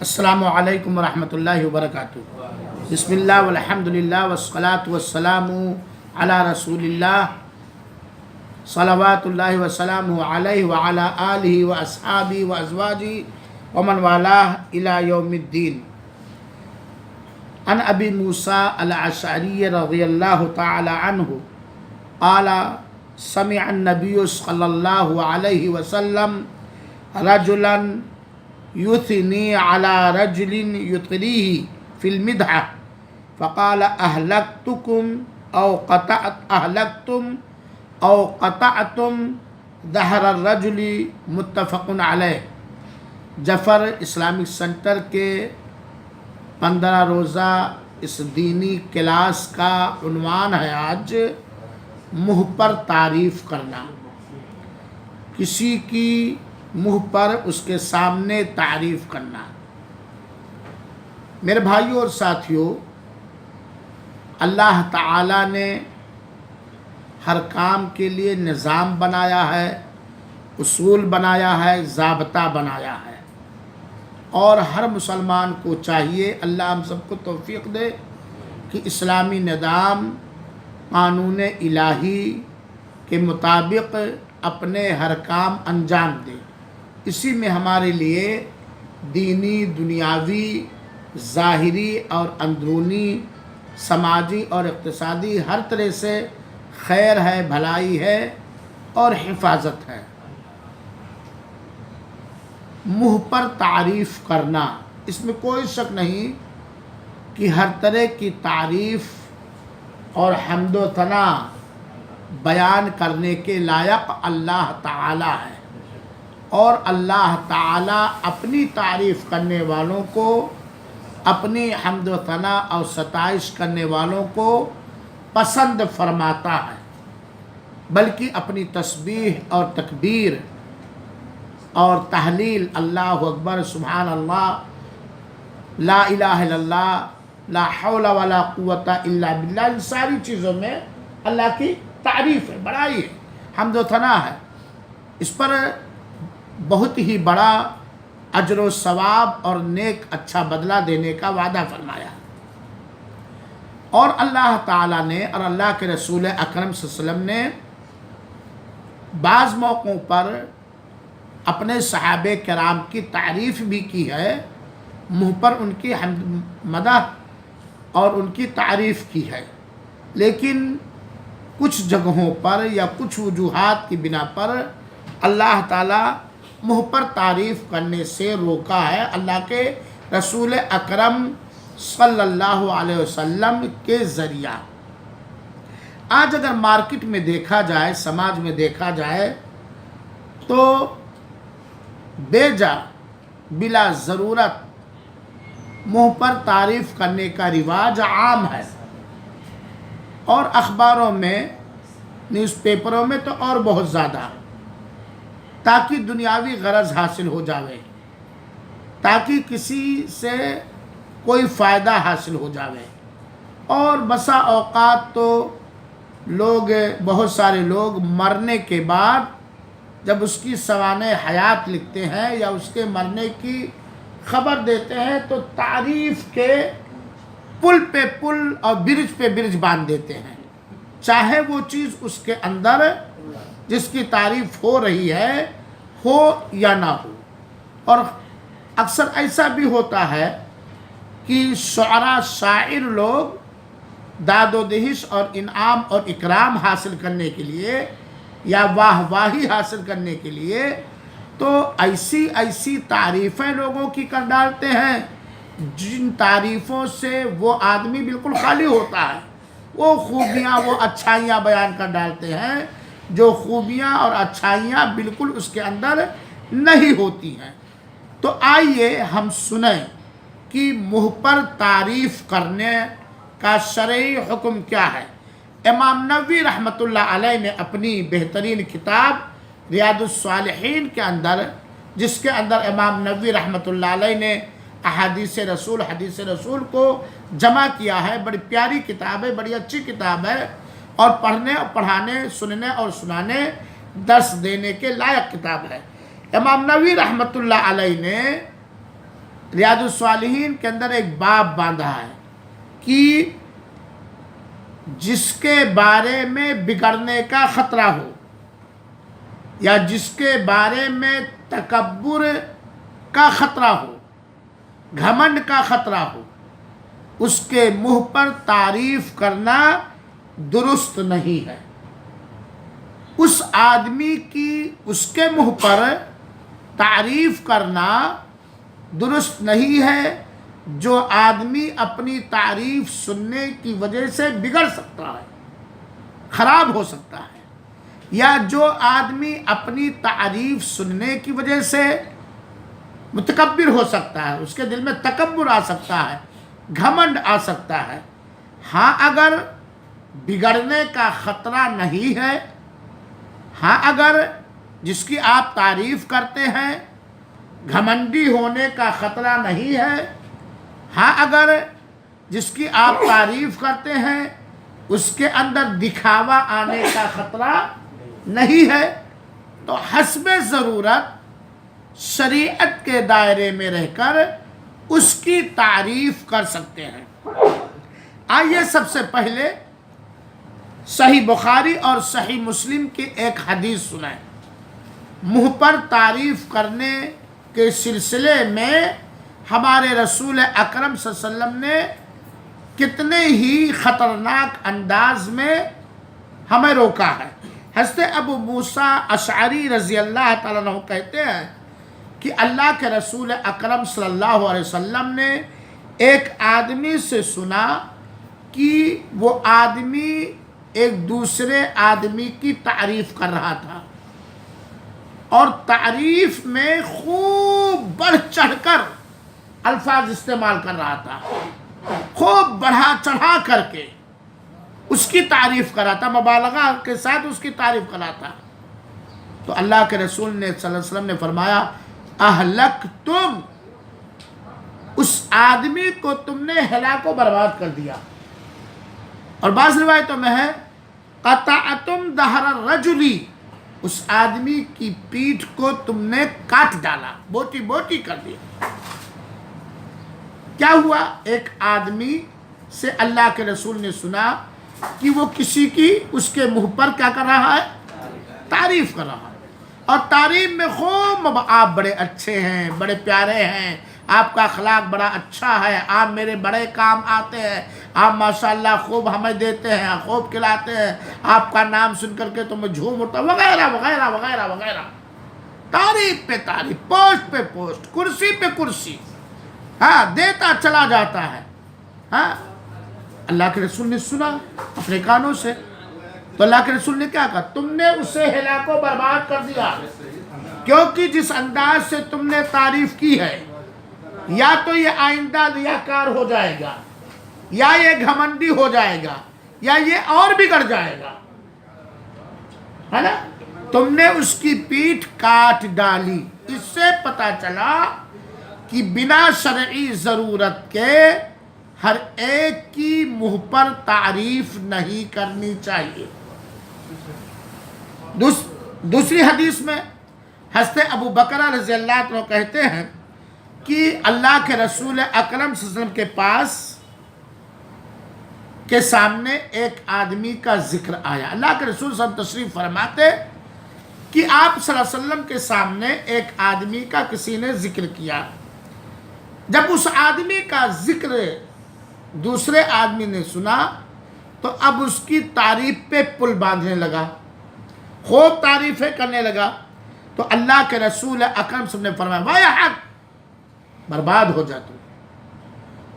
السلام علیکم ورحمۃ اللہ وبرکاتہ۔ بسم اللہ والحمدللہ والصلاة والسلام علی رسول اللہ صلوات اللہ وسلامہ علیہ وعلی آلہ واصحابہ وازواجہ ومن والاہ الی یوم الدین۔ عن ابی موسیٰ الاشعری رضی اللہ تعالی عنہ قال سمع النبی صلی اللہ علیہ وسلم رجلا یثنی علی رجل یطریہ فی المدحہ فقال اہلکتکم او قطعتم ظہر الرجل متفق علیہ۔ جفر اسلامک سینٹر کے 15 روزہ اس دینی کلاس کا عنوان ہے آج منہ پر تعریف کرنا، کسی کی منہ پر اس کے سامنے تعریف کرنا۔ میرے بھائیوں اور ساتھیوں، اللہ تعالیٰ نے ہر کام کے لیے نظام بنایا ہے، اصول بنایا ہے، ضابطہ بنایا ہے، اور ہر مسلمان کو چاہیے، اللہ ہم سب کو توفیق دے، کہ اسلامی نظام قانون الہی کے مطابق اپنے ہر کام انجام دے۔ اسی میں ہمارے لیے دینی، دنیاوی، ظاہری اور اندرونی، سماجی اور اقتصادی ہر طرح سے خیر ہے، بھلائی ہے اور حفاظت ہے۔ منہ پر تعریف کرنا، اس میں کوئی شک نہیں کہ ہر طرح کی تعریف اور حمد و ثنا بیان کرنے کے لائق اللہ تعالی ہے، اور اللہ تعالیٰ اپنی تعریف کرنے والوں کو، اپنی حمد و ثنا اور ستائش کرنے والوں کو پسند فرماتا ہے، بلکہ اپنی تسبیح اور تکبیر اور تحلیل، اللہ اکبر، سبحان اللہ، لا الہ الا اللہ، لا حول ولا قوت الا باللہ، ان ساری چیزوں میں اللہ کی تعریف ہے، بڑائی ہے، حمد و ثنا ہے۔ اس پر بہت ہی بڑا اجر و ثواب اور نیک اچھا بدلہ دینے کا وعدہ فرمایا۔ اور اللہ تعالیٰ نے اور اللہ کے رسول اکرم صلی اللہ علیہ وسلم نے بعض موقعوں پر اپنے صحابہ کرام کی تعریف بھی کی ہے، منہ پر ان کی مدح اور ان کی تعریف کی ہے، لیکن کچھ جگہوں پر یا کچھ وجوہات کی بنا پر اللہ تعالیٰ منہ پر تعریف کرنے سے روکا ہے، اللہ کے رسول اکرم صلی اللہ علیہ وسلم کے ذریعہ۔ آج اگر مارکیٹ میں دیکھا جائے، سماج میں دیکھا جائے، تو بے جا بلا ضرورت منہ پر تعریف کرنے کا رواج عام ہے، اور اخباروں میں، نیوز پیپروں میں تو اور بہت زیادہ، تاکہ دنیاوی غرض حاصل ہو جاوے، تاکہ کسی سے کوئی فائدہ حاصل ہو جاوے۔ اور بسا اوقات تو بہت سارے لوگ مرنے کے بعد جب اس کی سوانح حیات لکھتے ہیں یا اس کے مرنے کی خبر دیتے ہیں، تو تعریف کے پل پہ پل اور برج پہ برج باندھ دیتے ہیں، چاہے وہ چیز اس کے اندر جس کی تعریف ہو رہی ہے ہو یا نہ ہو۔ اور اکثر ایسا بھی ہوتا ہے کہ شعراء، شاعر لوگ داد و دہش اور انعام اور اکرام حاصل کرنے کے لیے یا واہ واہی حاصل کرنے کے لیے تو ایسی تعریفیں لوگوں کی کر ڈالتے ہیں، جن تعریفوں سے وہ آدمی بالکل خالی ہوتا ہے۔ وہ خوبیاں، وہ اچھائیاں بیان کر ڈالتے ہیں جو خوبیاں اور اچھائیاں بالکل اس کے اندر نہیں ہوتی ہیں۔ تو آئیے ہم سنیں کہ منہ پر تعریف کرنے کا شرعی حکم کیا ہے۔ امام نووی رحمۃ اللہ علیہ نے اپنی بہترین کتاب ریاض الصالحین کے اندر، جس کے اندر امام نووی رحمۃ اللہ علیہ نے حدیث رسول کو جمع کیا ہے، بڑی پیاری کتاب ہے، بڑی اچھی کتاب ہے، اور پڑھنے اور پڑھانے، سننے اور سنانے، درس دینے کے لائق کتاب ہے۔ امام نووی رحمۃ اللہ علیہ نے ریاض الصالحین کے اندر ایک باب باندھا ہے کہ جس کے بارے میں بگڑنے کا خطرہ ہو یا جس کے بارے میں تکبر کا خطرہ ہو، گھمنڈ کا خطرہ ہو، اس کے منہ پر تعریف کرنا درست نہیں ہے۔ اس آدمی کی اس کے منہ پر تعریف کرنا درست نہیں ہے جو آدمی اپنی تعریف سننے کی وجہ سے بگڑ سکتا ہے، خراب ہو سکتا ہے، یا جو آدمی اپنی تعریف سننے کی وجہ سے متکبر ہو سکتا ہے، اس کے دل میں تکبر آ سکتا ہے، گھمنڈ آ سکتا ہے۔ ہاں اگر بگڑنے کا خطرہ نہیں ہے، ہاں اگر جس کی آپ تعریف کرتے ہیں گھمنڈی ہونے کا خطرہ نہیں ہے، ہاں اگر جس کی آپ تعریف کرتے ہیں اس کے اندر دکھاوا آنے کا خطرہ نہیں ہے، تو حسب ضرورت شریعت کے دائرے میں رہ کر اس کی تعریف کر سکتے ہیں۔ آئیے سب سے پہلے صحیح بخاری اور صحیح مسلم کی ایک حدیث سنائیں۔ منہ پر تعریف کرنے کے سلسلے میں ہمارے رسول اکرم صلی اللہ علیہ وسلم نے کتنے ہی خطرناک انداز میں ہمیں روکا ہے۔ حضرت ابو موسیٰ اشعری رضی اللہ تعالیٰ عنہ کہتے ہیں کہ اللہ کے رسول اکرم صلی اللہ علیہ وسلم نے ایک آدمی سے سنا کہ وہ آدمی ایک دوسرے آدمی کی تعریف کر رہا تھا اور تعریف میں خوب بڑھ چڑھ کر الفاظ استعمال کر رہا تھا، خوب بڑھا چڑھا کر کے اس کی تعریف کر رہا تھا، مبالغہ کے ساتھ اس کی تعریف کر رہا تھا۔ تو اللہ کے رسول نے صلی اللہ علیہ وسلم نے فرمایا اہلکتم، اس آدمی کو تم نے ہلاک و برباد کر دیا۔ اور بعض روایتوں میں ہے قطعتم ظہر الرجل، اس آدمی کی پیٹھ کو تم نے کاٹ ڈالا، بوٹی بوٹی کر دیا۔ کیا ہوا؟ ایک آدمی سے اللہ کے رسول نے سنا کہ وہ کسی کی اس کے منہ پر کیا کر رہا ہے؟ تعریف کر رہا ہے، اور تعریف میں خوب آپ بڑے اچھے ہیں، بڑے پیارے ہیں، آپ کا اخلاق بڑا اچھا ہے، آپ میرے بڑے کام آتے ہیں، آپ ماشاءاللہ خوب ہمیں دیتے ہیں، خوب کھلاتے ہیں، آپ کا نام سن کر کے تو میں جھوم اٹھتا ہوں، وغیرہ وغیرہ وغیرہ وغیرہ، تعریف پہ تعریف، پوسٹ پہ پوسٹ، کرسی پہ کرسی، ہاں دیتا چلا جاتا ہے۔ ہاں اللہ کے رسول نے سنا اپنے کانوں سے، تو اللہ کے رسول نے کیا کہا؟ تم نے اسے ہلاک و برباد کر دیا، کیونکہ جس انداز سے تم نے تعریف کی ہے یا تو یہ آئندہ ریاکار ہو جائے گا، یا یہ گھمنڈی ہو جائے گا، یا یہ اور بگڑ جائے گا، ہے نا؟ تم نے اس کی پیٹھ کاٹ ڈالی۔ اس سے پتہ چلا کہ بنا شرعی ضرورت کے ہر ایک کی منہ پر تعریف نہیں کرنی چاہیے۔ دوسری حدیث میں حضرت ابو بکر رضی اللہ عنہ کہتے ہیں کہ اللہ کے رسول اکرم صلی اللہ علیہ وسلم کے پاس کے سامنے ایک آدمی کا ذکر آیا۔ اللہ کے رسول صلی اللہ علیہ وسلم تشریف فرماتے کہ آپ صلی اللہ علیہ وسلم کے سامنے ایک آدمی کا کسی نے ذکر کیا۔ جب اس آدمی کا ذکر دوسرے آدمی نے سنا تو اب اس کی تعریف پہ پل باندھنے لگا، خوب تعریفیں کرنے لگا۔ تو اللہ کے رسول اکرم صلی اللہ علیہ وسلم نے فرمایا وَيْحَكَ، برباد ہو جا تو،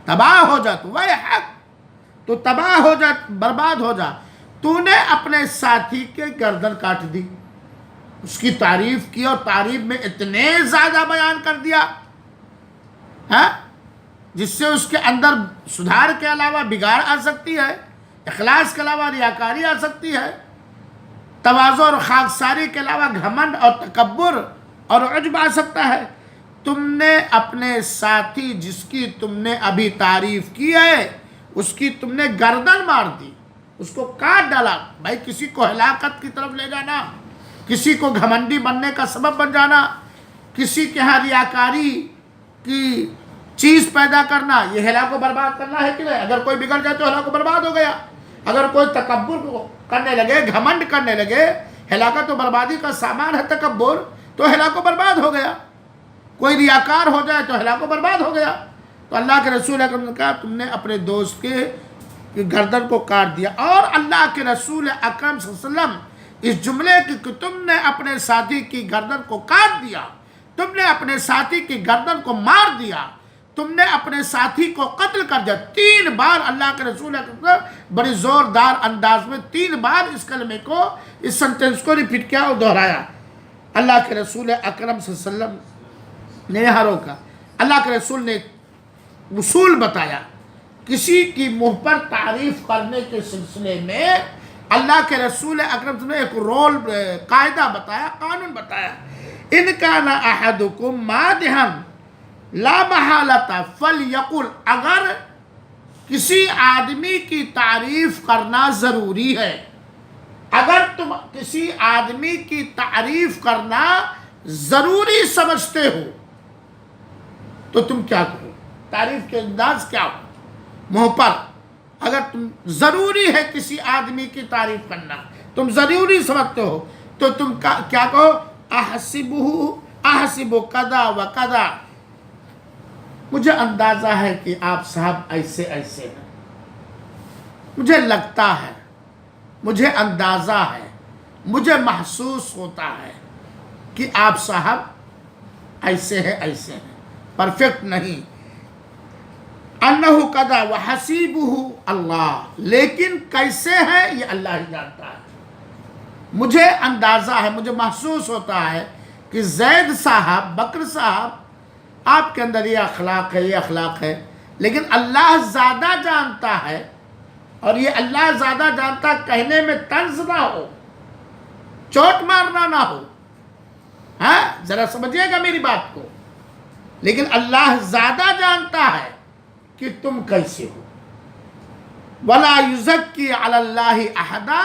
تباہ ہو جا تو، وَيْحَكَ، تو تباہ ہو جا، برباد ہو جا، تو نے اپنے ساتھی کے گردن کاٹ دی، اس کی تعریف کی اور تعریف میں اتنے زیادہ بیان کر دیا ہاں جس سے اس کے اندر سدھار کے علاوہ بگاڑ آ سکتی ہے، اخلاص کے علاوہ ریاکاری آ سکتی ہے، تواضع اور خاکساری کے علاوہ گھمنڈ اور تکبر اور عجب آ سکتا ہے۔ تم نے اپنے ساتھی جس کی تم نے ابھی تعریف کی ہے اس کی تم نے گردن مار دی، اس کو کاٹ ڈالا۔ بھائی کسی کو ہلاکت کی طرف لے جانا، کسی کو گھمنڈی بننے کا سبب بن جانا، کسی کے ہاں ریاکاری کی چیز پیدا کرنا یہ ہلاک و برباد کرنا ہے کہ نہیں؟ اگر کوئی بگڑ جائے تو ہلاک و برباد ہو گیا. اگر کوئی تکبر کرنے لگے، گھمنڈ کرنے لگے، ہلاکت و بربادی کا سامان ہے تکبر، تو ہلاک و برباد ہو گیا. کوئی ریاکار ہو جائے تو ہلاک و برباد ہو گیا. تو اللہ کے رسول اکرم نے کہا تم نے اپنے دوست کے گردن کو کاٹ دیا. اور اللہ کے رسول اکرم صلی اللہ علیہ وسلم اس جملے کہ تم نے اپنے ساتھی کی گردن کو کاٹ دیا، تم نے اپنے ساتھی کی گردن کو مار دیا، تم نے اپنے ساتھی کو قتل کر دیا، 3 بار اللہ کے رسول اکرم بڑی زوردار انداز میں 3 بار اس کلمے کو، اس سنٹنس کو ریپیٹ کیا اور دہرایا. اللہ کے رسول اکرم صلی اللہ علیہ وسلم نے یہاں روکا. اللہ کے رسول نے اصول بتایا. کسی کی منہ پر تعریف کرنے کے سلسلے میں اللہ کے رسول اکرم نے ایک رول، قاعدہ بتایا، قانون بتایا. ان کان احدکم مادحا لا محالۃ فلیقل، اگر کسی آدمی کی تعریف کرنا ضروری ہے، اگر تم کسی آدمی کی تعریف کرنا ضروری سمجھتے ہو تو تم کیا کرو؟ تعریف کے انداز کیا ہو؟ منہ پر اگر تم ضروری ہے کسی آدمی کی تعریف کرنا، تم ضروری سمجھتے ہو تو تم کیا کہو؟ احسب کذا و کذا، مجھے اندازہ ہے کہ آپ صاحب ایسے ایسے ہیں، مجھے لگتا ہے، مجھے اندازہ ہے، مجھے محسوس ہوتا ہے کہ آپ صاحب ایسے ہیں ایسے ہیں، پرفیکٹ نہیں. انہو کذا وحسیبہ اللہ، لیکن کیسے ہے یہ اللہ ہی جانتا ہے. مجھے اندازہ ہے، مجھے محسوس ہوتا ہے کہ زید صاحب، بکر صاحب، آپ کے اندر یہ اخلاق ہے، یہ اخلاق ہے، لیکن اللہ زیادہ جانتا ہے. اور یہ اللہ زیادہ جانتا کہنے میں طنز نہ ہو، چوٹ مارنا نہ ہو، ہاں ذرا سمجھیے گا میری بات کو. لیکن اللہ زیادہ جانتا ہے کہ تم کیسے ہو. وَلَا يُزَكِّي عَلَى اللَّهِ أَحَدًا،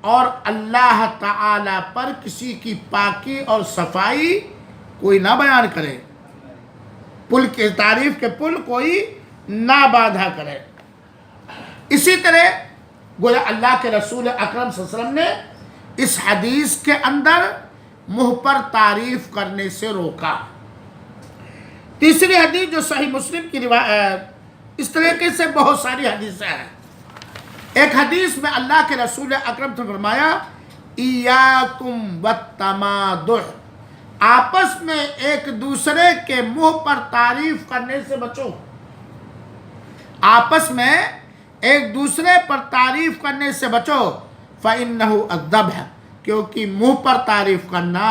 اور اللہ تعالی پر کسی کی پاکی اور صفائی کوئی نہ بیان کرے، پل کے تعریف کے پل کوئی نہ باندھا کرے. اسی طرح گویا اللہ کے رسول اکرم صلی اللہ علیہ وسلم نے اس حدیث کے اندر منہ پر تعریف کرنے سے روکا. تیسری حدیث جو صحیح مسلم کی روایت، اس طریقے سے بہت ساری حدیثیں ہیں. ایک حدیث میں اللہ کے رسول اکرم نے فرمایا ایاکم والتمادح، آپس میں ایک دوسرے کے منہ پر تعریف کرنے سے بچو. آپس میں ایک دوسرے پر تعریف کرنے سے بچو. فَإِنَّهُ الذَّبْحُ، کیونکہ منہ پر تعریف کرنا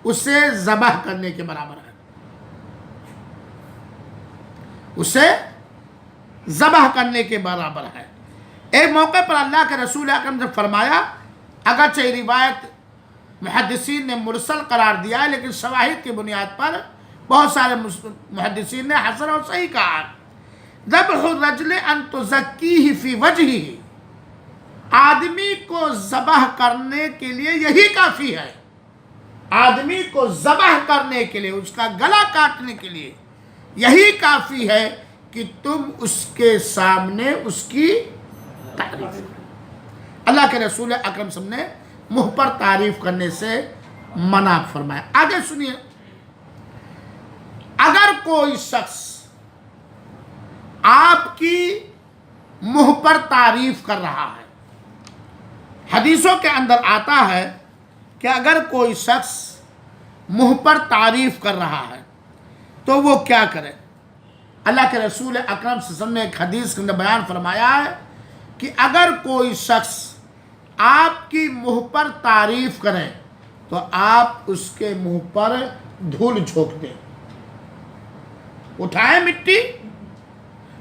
اسے ذبح کرنے کے برابر ہے، اسے ذبح کرنے کے برابر ہے. ایک موقع پر اللہ کے رسول اکرم نے فرمایا، اگرچہ یہ روایت محدثین نے مرسل قرار دیا ہے لیکن شواہد کی بنیاد پر بہت سارے محدثین نے حسن اور صحیح کہا. ذبح الرجل ان تزکیہ فی وجہہ، آدمی کو ذبح کرنے کے لیے یہی کافی ہے. آدمی کو ذبح کرنے کے لیے، اس کا گلا کاٹنے کے لیے یہی کافی ہے کہ تم اس کے سامنے اس کی تعریف کرو. اللہ کے رسول اکرم صلی اللہ علیہ وسلم نے منہ پر تعریف کرنے سے منع فرمایا. آگے سنیے، اگر کوئی شخص آپ کی منہ پر تعریف کر رہا ہے، حدیثوں کے اندر آتا ہے کہ اگر کوئی شخص منہ پر تعریف کر رہا ہے تو وہ کیا کرے. اللہ کے رسول اکرم صلی اللہ علیہ وسلم نے ایک حدیث کے اندر بیان فرمایا ہے کہ اگر کوئی شخص آپ کی منہ پر تعریف کرے تو آپ اس کے منہ پر دھول جھونک دیں، اٹھائیں مٹی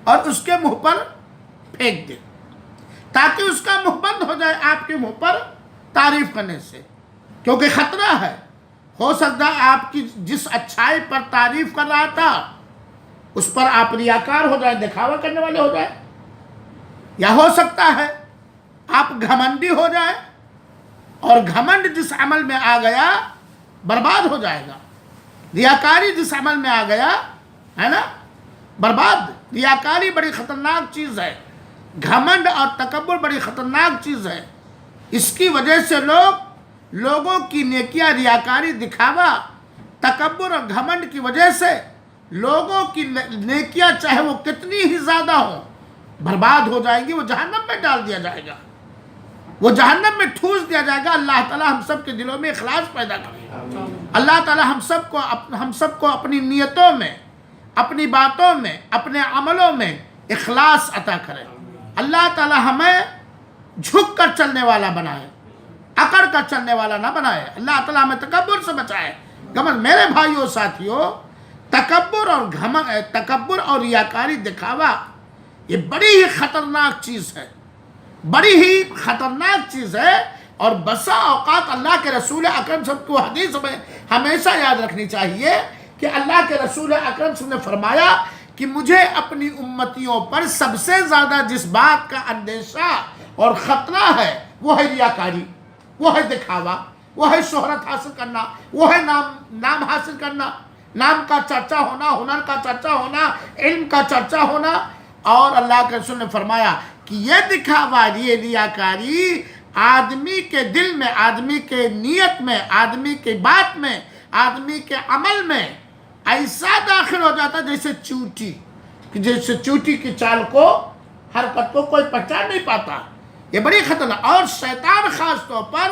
اور اس کے منہ پر پھینک دیں تاکہ اس کا منہ بند ہو جائے آپ کے منہ پر تعریف کرنے سے. کیونکہ خطرہ ہے، ہو سکتا ہے آپ کی جس اچھائی پر تعریف کر رہا تھا اس پر آپ ریاکار ہو جائیں، دکھاوا کرنے والے ہو جائیں، یا ہو سکتا ہے آپ گھمنڈی ہو جائیں اور گھمنڈ جس عمل میں آ گیا برباد ہو جائے گا. ریاکاری جس عمل میں آ گیا ہے نا برباد. ریاکاری بڑی خطرناک چیز ہے. گھمنڈ اور تکبر بڑی خطرناک چیز ہے. اس کی وجہ سے لوگوں کی نیکیاں، ریاکاری، دکھاوا، تکبر اور گھمنڈ کی وجہ سے لوگوں کی نیکیاں چاہے وہ کتنی ہی زیادہ ہوں برباد ہو جائیں گی. وہ جہنم میں ڈال دیا جائے گا، وہ جہنم میں ٹھوس دیا جائے گا. اللہ تعالی ہم سب کے دلوں میں اخلاص پیدا کرے. اللہ تعالی ہم سب کو اپنی نیتوں میں، اپنی باتوں میں، اپنے عملوں میں اخلاص عطا کرے. اللہ تعالی ہمیں جھک کر چلنے والا بنائے، اکڑ کر چلنے والا نہ بنائے. اللہ تعالی ہمیں تکبر سے بچائے. میرے بھائیوں ساتھیوں، تکبر اور ریاکاری، دکھاوا، یہ بڑی ہی خطرناک چیز ہے، بڑی ہی خطرناک چیز ہے. اور بسا اوقات اللہ کے رسول اکرم صلی اللہ علیہ وسلم کو حدیث میں ہمیشہ یاد رکھنی چاہیے کہ اللہ کے رسول اکرم صلی اللہ علیہ وسلم نے فرمایا کہ مجھے اپنی امتیوں پر سب سے زیادہ جس بات کا اندیشہ اور خطرہ ہے وہ ہے ریاکاری، وہ ہے دکھاوا، وہ ہے شہرت حاصل کرنا، وہ ہے نام حاصل کرنا، نام کا چرچا ہونا، ہنر کا چرچا ہونا، علم کا چرچا ہونا. اور اللہ کے رسول نے فرمایا کہ یہ دکھاوا، یہ ریاکاری آدمی کے دل میں، آدمی کے نیت میں، آدمی کی بات میں، آدمی کے عمل میں ایسا داخل ہو جاتا جیسے چوٹی کی چال کو، حرکت کو کوئی پہچان نہیں پاتا. یہ بڑی خطرناک. اور شیطان خاص طور پر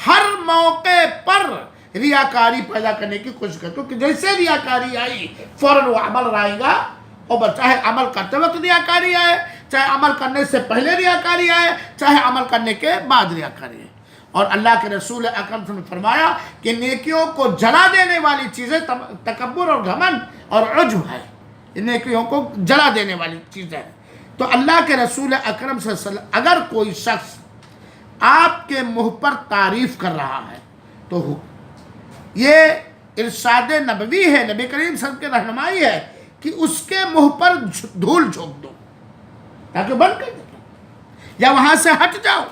ہر موقع پر ریاکاری پیدا کرنے کی کوشش کرتا، کیونکہ جیسے ریاکاری آئی فوراً وہ عمل آئے گا. اور چاہے عمل کرتے وقت ریاکاری آئے، چاہے عمل کرنے سے پہلے ریاکاری آئے، چاہے عمل کرنے کے بعد ریاکاری آئے. اور اللہ کے رسول اکرم صلی اللہ علیہ وسلم نے فرمایا کہ نیکیوں کو جلا دینے والی چیزیں تکبر اور گھمنڈ اور عجب ہے. نیکیوں کو جلا دینے والی چیزیں ہیں. تو اللہ کے رسول اکرم صلی اللہ علیہ وسلم، اگر کوئی شخص آپ کے منہ پر تعریف کر رہا ہے تو یہ ارشاد نبوی ہے، نبی کریم صلی اللہ علیہ وسلم کی رہنمائی ہے کہ اس کے منہ پر دھول جھونک دو تاکہ بند کر دو، یا وہاں سے ہٹ جاؤ،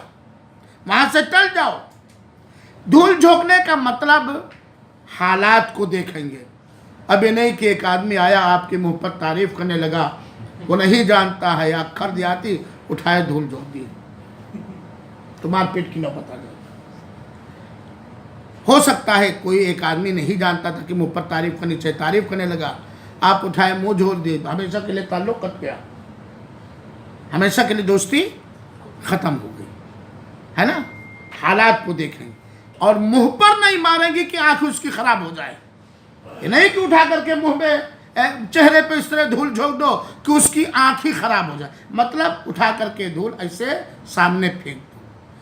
وہاں سے ٹل جاؤ. دھول جھونکنے کا مطلب حالات کو دیکھیں گے. اب یہ نہیں کہ ایک آدمی آیا آپ کے منہ پر تعریف کرنے لگا، وہ نہیں جانتا ہے، یا کر دیاتی اٹھائے دھول جھونک دی تو مار پیٹ کی نوبت آ جائے. ہو سکتا ہے کوئی ایک آدمی نہیں جانتا تھا کہ منہ پر تعریف کرنی چاہیے، تعریف کرنے لگا، آپ اٹھائے منہ جھوڑ دیے، ہمیشہ کے لیے تعلق کٹ گیا، ہمیشہ کے لیے دوستی ختم ہو گئی ہے نا. حالات کو دیکھیں اور منہ پر نہیں ماریں گے کہ آنکھ اس کی خراب ہو جائے. یہ نہیں کہ اٹھا کر کے منہ میں چہرے پہ اس طرح دھول جھونک دو کہ اس کی آنکھ ہی خراب ہو جائے. مطلب اٹھا کر کے دھول ایسے سامنے پھینک دو.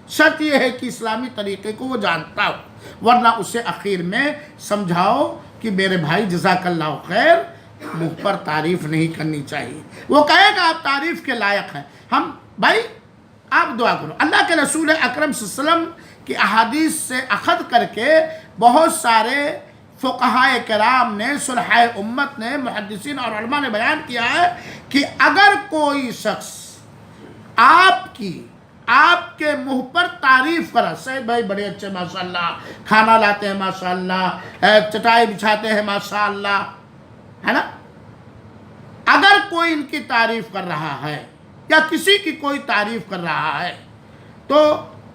شرط یہ ہے کہ اسلامی طریقے کو وہ جانتا ہو، ورنہ اسے اخیر میں سمجھاؤ کہ میرے بھائی جزاک اللہ خیر، منہ پر تعریف نہیں کرنی چاہیے. وہ کہے گا آپ تعریف کے لائق ہیں. ہم بھائی آپ دعا کرو. اللہ کے رسول اکرم صلی اللہ علیہ وسلم کی احادیث سے اخذ کر کے بہت سارے فقہائے کرام نے، صلحائے امت نے، محدثین اور علماء نے بیان کیا ہے کہ اگر کوئی شخص آپ کے منہ پر تعریف کرا، سید بھائی بڑے اچھے ماشاءاللہ، کھانا لاتے ہیں ماشاءاللہ، چٹائی بچھاتے ہیں ماشاءاللہ، ہے نا. اگر کوئی ان کی تعریف کر رہا ہے یا کسی کی کوئی تعریف کر رہا ہے تو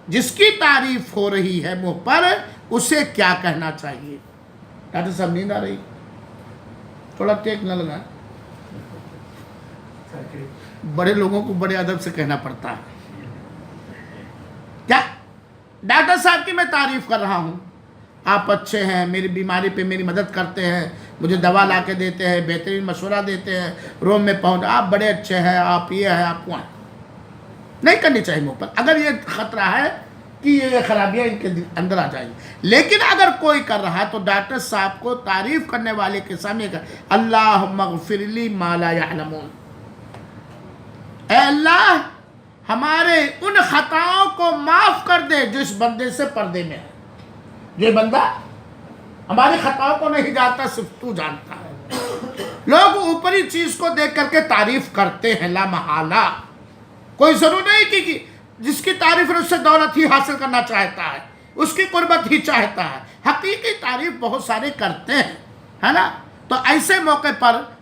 جس کی تعریف ہو رہی ہے منہ پر، اسے کیا کہنا چاہیے؟ ڈاکٹر صاحب نیند آ رہی، تھوڑا ٹیک نہ لگا. بڑے لوگوں کو بڑے ادب سے کہنا پڑتا ہے. کیا ڈاکٹر صاحب کی میں تعریف کر رہا ہوں، آپ اچھے ہیں، میری بیماری پہ میری مدد کرتے ہیں، مجھے دوا لا کے دیتے ہیں، بہترین مشورہ دیتے ہیں، روم میں پہنچ، آپ بڑے اچھے ہیں، آپ یہ ہیں، آپ وہ ہیں. نہیں کرنی چاہیے منہ پر، اگر یہ خطرہ ہے کہ یہ خرابیاں ان کے اندر آ جائیں گی. لیکن اگر کوئی کر رہا ہے تو ڈاکٹر صاحب کو تعریف کرنے والے کے سامنے اللہم اغفر لی ما لا یعلمون، اے اللہ ہمارے ان خطاؤں کو معاف کر دے جس بندے سے پردے میں ہے. یہ بندہ ہماری خطاؤں کو نہیں جانتا، صرف تو جانتا ہے. لوگ اوپری چیز کو دیکھ کر کے تعریف کرتے ہیں لا محالہ. کوئی ضرور نہیں کہ جس کی تعریف اس سے دولت ہی حاصل کرنا چاہتا ہے، اس کی قربت ہی چاہتا ہے. حقیقی تعریف بہت سارے کرتے ہیں، ہے نا. تو ایسے موقع پر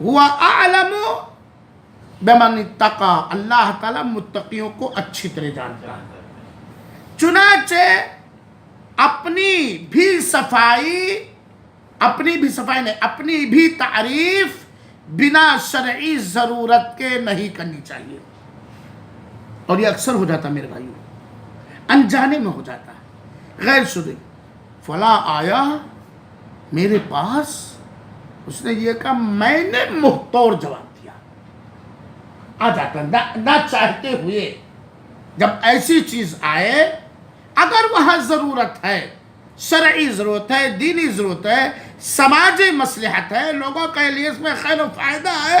ہوا اعلم بمن اتقى، اللہ تعالیٰ متقیوں کو اچھی طرح جانتا ہے۔ چنانچہ اپنی بھی صفائی نہیں، اپنی بھی تعریف بنا شرعی ضرورت کے نہیں کرنی چاہیے۔ اور یہ اکثر ہو جاتا میرے بھائیوں، انجانے میں ہو جاتا ہے، غیر شرعی۔ فلاں آیا میرے پاس، اس نے یہ کہا، میں نے منہ توڑ جواب دیا۔ آ جاتا نہ چاہتے ہوئے، جب ایسی چیز آئے، اگر وہاں ضرورت ہے، شرعی ضرورت ہے، دینی ضرورت ہے، سماجی مصلحت ہے، لوگوں کے لیے اس میں خیر و فائدہ ہے،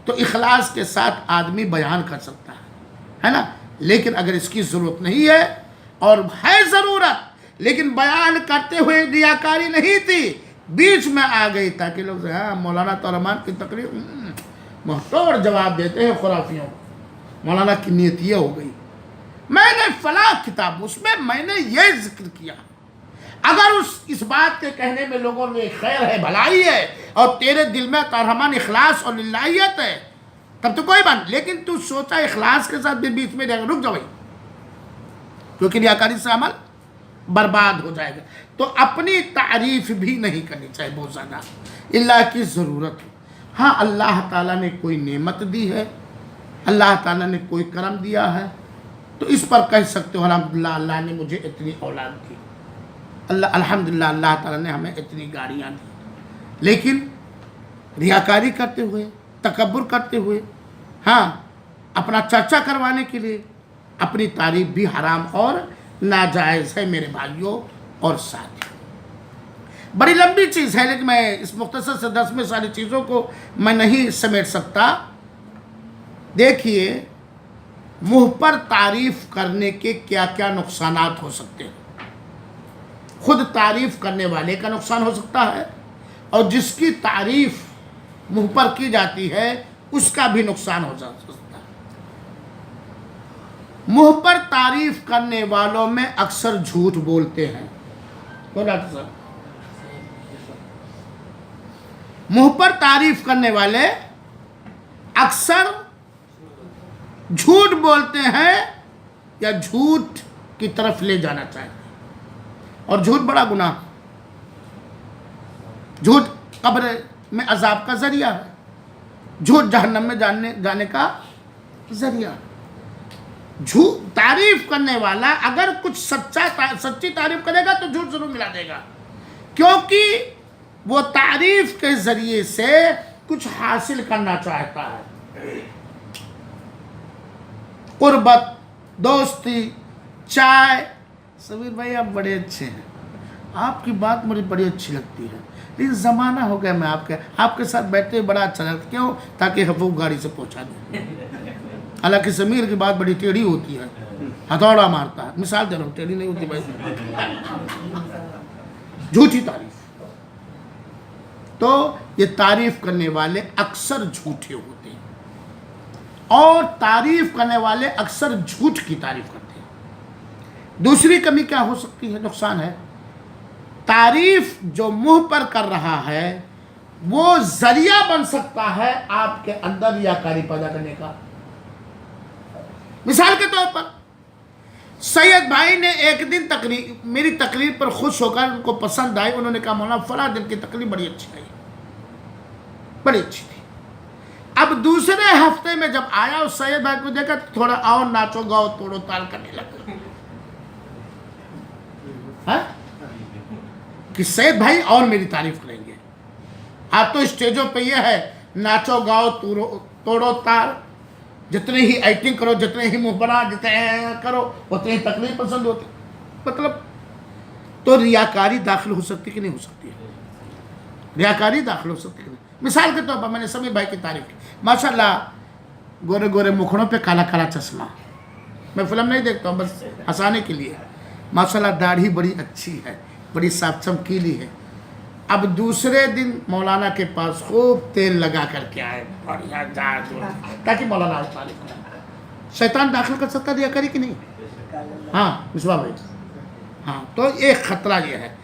تو اخلاص کے ساتھ آدمی بیان کر سکتا ہے نا۔ لیکن اگر اس کی ضرورت نہیں ہے اور ہے ضرورت، لیکن بیان کرتے ہوئے ریاکاری نہیں تھی، بیچ میں آ گئی تاکہ لوگ ہاں مولانا طالمان کی تقریر محتوڑ جواب دیتے ہیں خرافیوں کو، مولانا کی نیت یہ ہو گئی، میں نے فلاں کتاب اس میں میں نے یہ ذکر کیا، اگر اس بات کے کہنے میں لوگوں نے خیر ہے، بھلائی ہے، اور تیرے دل میں ترحمان اخلاص اور للہیت ہے، تب تو کوئی بات، لیکن تو سوچا اخلاص کے ساتھ بھی بیچ میں رک جاؤ، کیونکہ ریاکاری سے عمل برباد ہو جائے گا۔ تو اپنی تعریف بھی نہیں کرنی چاہیے بہت زیادہ، اللہ کی ضرورت ہو۔ ہاں اللہ تعالیٰ نے کوئی نعمت دی ہے، اللہ تعالیٰ نے کوئی کرم دیا ہے، تو اس پر کہہ سکتے ہو الحمدللہ اللہ نے مجھے اتنی اولاد دی، الحمدللہ اللہ تعالیٰ نے ہمیں اتنی گاڑیاں دی، لیکن ریاکاری کرتے ہوئے، تکبر کرتے ہوئے، ہاں اپنا چرچا کروانے کے لیے اپنی تعریف بھی حرام اور ناجائز ہے میرے بھائیوں اور ساتھیوں۔ بڑی لمبی چیز ہے، لیکن میں اس مختصر سے درس میں ساری چیزوں کو میں نہیں سمیٹ سکتا۔ دیکھیے منہ پر تعریف کرنے کے کیا کیا نقصانات ہو سکتے ہیں۔ خود تعریف کرنے والے کا نقصان ہو سکتا ہے، اور جس کی تعریف منہ پر کی جاتی ہے اس کا بھی نقصان ہو سکتا ہے۔ منہ پر تعریف کرنے والوں میں اکثر جھوٹ بولتے ہیں، ڈاکٹر صاحب، منہ پر تعریف کرنے والے اکثر جھوٹ بولتے ہیں یا جھوٹ کی طرف لے جانا چاہتے ہیں، اور جھوٹ بڑا گناہ، جھوٹ قبر میں عذاب کا ذریعہ ہے، جھوٹ جہنم میں جانے کا ذریعہ ہے۔ جھوٹ تعریف کرنے والا اگر کچھ سچی تعریف کرے گا تو جھوٹ ضرور ملا دے گا، کیونکہ وہ تعریف کے ذریعے سے کچھ حاصل کرنا چاہتا ہے، قربت، دوستی، چائے۔ سبیر بھائی آپ بڑے اچھے ہیں، آپ کی بات مجھے بڑی اچھی لگتی ہے، لیکن زمانہ ہو گیا میں آپ کے ساتھ بیٹھتے بڑا اچھا لگتا، کیوں؟ تاکہ حقوق گاڑی سے پہنچا دیں۔ حالانکہ ضمیر کی بات بڑی ٹیڑھی ہوتی ہے، ہتھوڑا مارتا ہے، مثال دے رہا ہوں، ٹیڑھی نہیں ہوتی بھائی، جھوٹی تعریف۔ تو یہ تعریف کرنے والے اکثر جھوٹے ہوتے ہیں، اور تعریف کرنے والے اکثر جھوٹ کی تعریف کرتے ہیں۔ دوسری کمی کیا ہو سکتی ہے، نقصان ہے، تعریف جو منہ پر کر رہا ہے وہ ذریعہ بن سکتا ہے آپ کے اندر ریاکاری پیدا کرنے کا۔ مثال کے طور پر سید بھائی نے ایک دن میری تقریر پر خوش ہو کر ان کو پسند آئی، انہوں نے کہا مولانا فلاں دن کی تقریر بڑی اچھی ہے، بڑی اچھی تھی۔ اب دوسرے ہفتے میں جب آیا اور سید بھائی کو دیکھا تو تھوڑا اور ناچو گاؤ توڑو تال کرنے لگا، کہ سید بھائی اور میری تعریف کریں گے۔ آپ تو اسٹیجوں پہ یہ ہے ناچو گاؤ توڑو تال، جتنے ہی ایکٹنگ کرو، جتنے ہی منہ بنا جتنے کرو اتنے ہی تقریر پسند ہوتی، مطلب تو ریاکاری داخل ہو سکتی کہ نہیں ہو سکتی ہے، ریاکاری داخل ہو سکتی کہ نہیں۔ مثال کے طور پر میں نے سمیر بھائی کی تعریف کی، ماشاءاللہ گورے گورے مکھڑوں پہ کالا کالا چشمہ، میں فلم نہیں دیکھتا ہوں بس ہنسانے کے لیے، ماشاءاللہ داڑھی بڑی اچھی ہے، بڑی صاف چمکیلی ہے۔ اب دوسرے دن مولانا کے پاس خوب تیل لگا کر کے آئے، بڑھیا تاکہ مولانا تعریف کریں۔ شیطان داخل کر سکتا ریاکاری کہ نہیں؟ ہاں مصباح بھائی، ہاں تو ایک خطرہ یہ ہے۔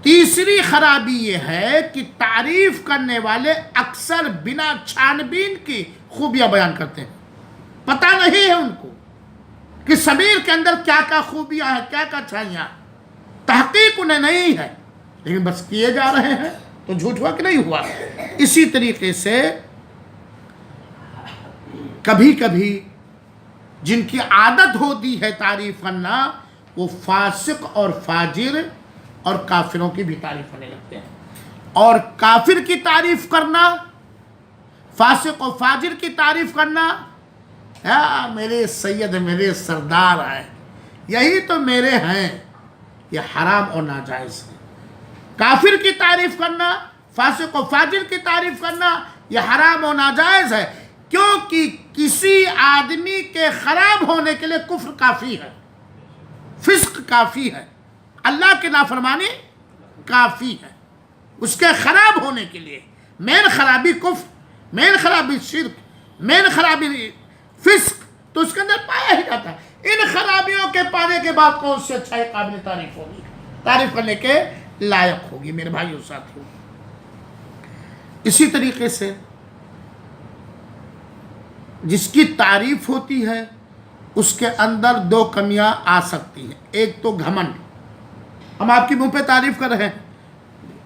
تیسری خرابی یہ ہے کہ تعریف کرنے والے اکثر بنا چھان بین کی خوبیاں بیان کرتے ہیں. پتہ نہیں ہے ان کو کہ ضمیر کے اندر کیا کیا خوبیاں ہیں، کیا کیا اچھائیاں. تحقیق انہیں نہیں ہے، لیکن بس کیے جا رہے ہیں. تو جھوٹ ہوا کہ نہیں ہوا؟ اسی طریقے سے کبھی کبھی جن کی عادت ہوتی ہے تعریف کرنا، وہ فاسق اور فاجر اور کافروں کی بھی تعریف کرنے لگتے ہیں. اور کافر کی تعریف کرنا، فاسق و فاجر کی تعریف کرنا، میرے سید میرے سردار ہیں، یہی تو میرے ہیں، یہ حرام اور ناجائز ہے. کافر کی تعریف کرنا، فاسق و فاجر کی تعریف کرنا، یہ حرام و ناجائز ہے، کیونکہ کسی آدمی کے خراب ہونے کے لیے کفر کافی ہے، فسق کافی ہے، اللہ کی نافرمانی کافی ہے اس کے خراب ہونے کے لیے. مین خرابی کفر، مین خرابی شرک، مین خرابی فسق تو اس کے اندر پایا ہی جاتا ہے. ان خرابیوں کے پانے کے بعد کون سے اچھائی قابل تعریف ہوگی، تعریف کرنے کے لائق ہوگی میرے بھائیو ساتھیوں. اسی طریقے سے جس کی تعریف ہوتی ہے اس کے اندر دو کمیاں آ سکتی ہیں. ایک تو گھمنڈ، ہم آپ کی منہ پہ تعریف کر رہے ہیں،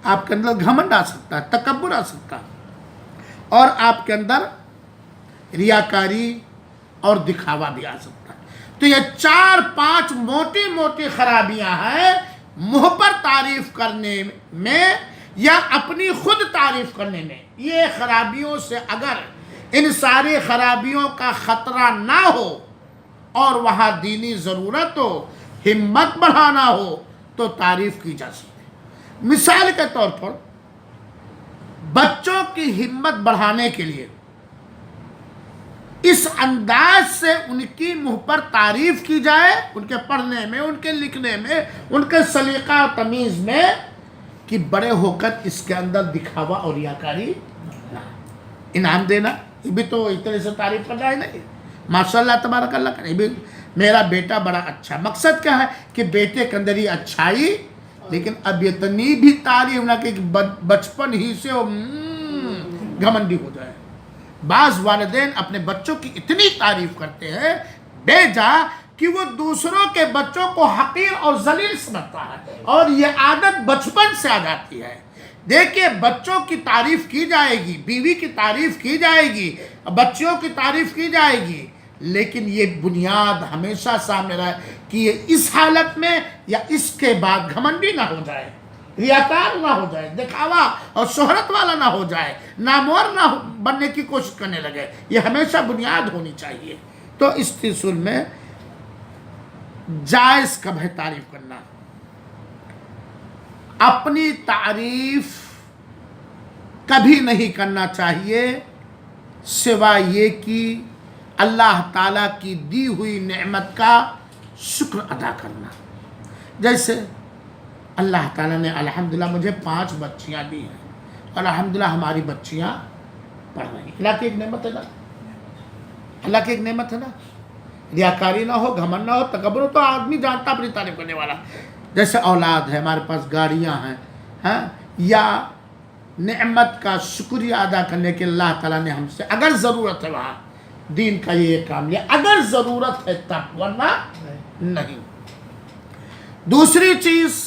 آپ کے اندر گھمنڈ آ سکتا ہے، تکبر آ سکتا ہے، اور آپ کے اندر ریاکاری اور دکھاوا بھی آ سکتا ہے. تو یہ 4-5 موٹی موٹی خرابیاں ہیں منہ پر تعریف کرنے میں یا اپنی خود تعریف کرنے میں. یہ خرابیوں سے اگر ان ساری خرابیوں کا خطرہ نہ ہو اور وہاں دینی ضرورت ہو، ہمت بڑھانا ہو، تو تعریف کی جا سکتی ہے. مثال کے طور پر بچوں کی ہمت بڑھانے کے لیے اس انداز سے ان کی منہ پر تعریف کی جائے، ان کے پڑھنے میں، ان کے لکھنے میں، ان کے سلیقہ و تمیز میں، کہ بڑے ہو کر اس کے اندر دکھاوا اور ریاکاری نہ. انعام دینا، یہ بھی تو اس طرح سے تعریف کرنا ہے نہیں. ماشاء اللہ تبارک اللہ کرے، بھی میرا بیٹا بڑا اچھا. مقصد کیا ہے کہ بیٹے کے اندر ہی اچھائی، لیکن اب اتنی بھی تعریف نہ کہ بچپن ہی سے گھمنڈی ہو جائے. بعض والدین اپنے بچوں کی اتنی تعریف کرتے ہیں بے جا کہ وہ دوسروں کے بچوں کو حقیر اور ذلیل سمجھتا ہے، اور یہ عادت بچپن سے آ جاتی ہے. دیکھیے بچوں کی تعریف کی جائے گی، بیوی کی تعریف کی جائے گی، بچیوں کی تعریف کی جائے گی، لیکن یہ بنیاد ہمیشہ سامنے رہے کہ یہ اس حالت میں یا اس کے بعد گھمنڈی نہ ہو جائے، ریاکار نہ ہو جائے، دکھاوا اور شہرت والا نہ ہو جائے، نامور نہ بننے کی کوشش کرنے لگے. یہ ہمیشہ بنیاد ہونی چاہیے. تو اس تسل میں جائز کب ہے تعریف کرنا؟ اپنی تعریف کبھی نہیں کرنا چاہیے سوائے یہ کہ اللہ تعالیٰ کی دی ہوئی نعمت کا شکر ادا کرنا. جیسے اللہ تعالیٰ نے الحمدللہ مجھے 5 بچیاں دی ہیں، اور الحمدللہ ہماری بچیاں پڑھ رہی ہیں. اللہ کی ایک نعمت ہے نا، اللہ کی ایک نعمت ہے نا. ریاکاری نہ ہو، گھمنڈ نہ ہو، تکبر ہو، تو آدمی جانتا اپنی تعریف کرنے والا. جیسے اولاد ہے، ہمارے پاس گاڑیاں ہیں، یا نعمت کا شکریہ ادا کرنے کے اللہ تعالیٰ نے ہم سے، اگر ضرورت ہے وہاں دین کا یہ کام لیا، اگر ضرورت ہے تب، ورنہ نہیں. دوسری چیز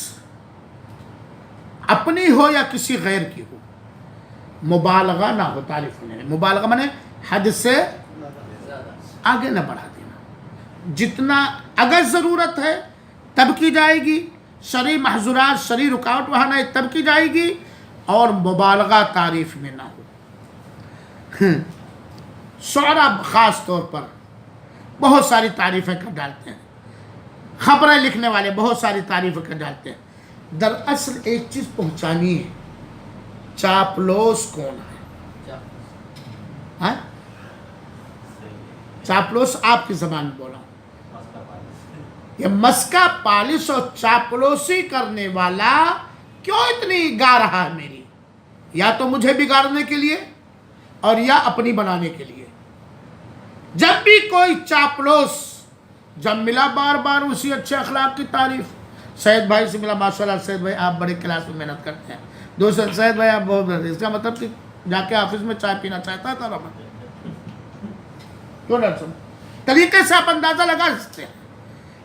اپنی ہو یا کسی غیر کی ہو، مبالغہ نہ ہو تعریف کرنے میں. مبالغہ مانے حد سے آگے نہ بڑھا دینا. جتنا اگر ضرورت ہے تب کی جائے گی، شرعی محظورات، شرعی رکاوٹ وہاں نہ تب کی جائے گی، اور مبالغہ تعریف میں نہ ہو. شعراء خاص طور پر بہت ساری تعریفیں کر ڈالتے ہیں، خبریں لکھنے والے بہت ساری تعریفیں کر ڈالتے ہیں. دراصل ایک چیز پہنچانی ہے، چاپلوس کون ہے؟ چاپلوس آپ کی زبان میں بولا، یہ مسکا پالش اور چاپلوسی کرنے والا کیوں اتنی گا رہا ہے میری؟ یا تو مجھے بگاڑنے کے لیے اور یا اپنی بنانے کے لیے. جب بھی کوئی چاپلوس، جب ملا بار بار اسی اچھے اخلاق کی تعریف، سید بھائی سے ملا، ماشاءاللہ سید بھائی آپ بڑے کلاس میں محنت کرتے ہیں، دوسرے سید بھائی آپ بہت، اس کا مطلب کہ جا کے آفس میں چائے پینا چاہتا تھا رحمت، کیوں نہ سن طریقے سے آپ اندازہ لگا سکتے ہیں.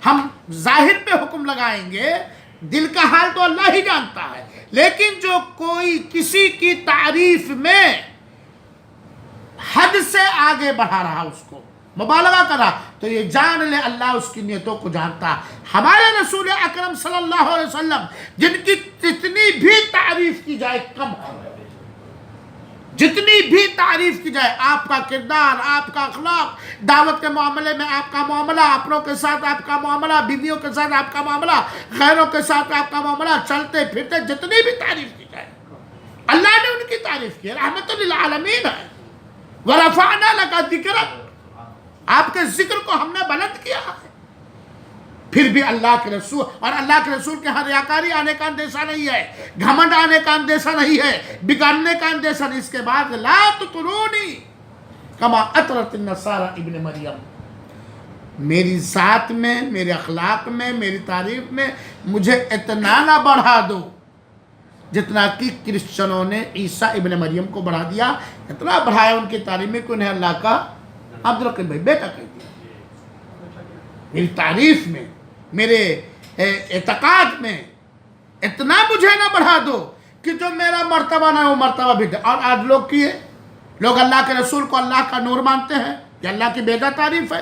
ہم ظاہر پہ حکم لگائیں گے، دل کا حال تو اللہ ہی جانتا ہے، لیکن جو کوئی کسی کی تعریف میں حد سے آگے بڑھا رہا، اس کو مبالغہ کر رہا، تو یہ جان لے اللہ اس کی نیتوں کو جانتا. ہمارے رسول اکرم صلی اللہ علیہ وسلم جن کی جتنی بھی تعریف کی جائے کم ہے، جتنی بھی تعریف کی جائے، آپ کا کردار، آپ کا اخلاق، دعوت کے معاملے میں آپ کا معاملہ، اپنوں کے ساتھ آپ کا معاملہ، بیویوں کے ساتھ آپ کا معاملہ، غیروں کے ساتھ آپ کا معاملہ، چلتے پھرتے جتنی بھی تعریف کی جائے، اللہ نے ان کی تعریف کی، رحمت للعالمین ہے. وَرَفَعْنَا لَكَ ذِكْرَكَ، آپ کے ذکر کو ہم نے بلند کیا ہے. پھر بھی اللہ کے رسول، اور اللہ کے رسول کے ہاں ریاکاری آنے کا اندیشہ نہیں ہے، گھمنڈ آنے کا اندیشہ نہیں ہے، بگڑنے کا اندیشہ نہیں. اس کے بعد لا تطرونی کما اطرت النصارى ابن مریم، میری ذات میں، میرے اخلاق میں، میری تعریف میں مجھے اتنا نہ بڑھا دو جتنا کہ کرسچنوں نے عیسیٰ ابن مریم کو بڑھا دیا. اتنا بڑھایا ان کی تعریف میں کہ انہیں اللہ کا عبدالرحیم بھائی بیٹا کہہ دیا. میری تعریف میں، میرے اعتقاد میں اتنا مجھے نہ بڑھا دو کہ جو میرا مرتبہ نہ وہ مرتبہ بھی دے. اور آج لوگ کیے، لوگ اللہ کے رسول کو اللہ کا نور مانتے ہیں، یہ اللہ کی بیجا تعریف ہے.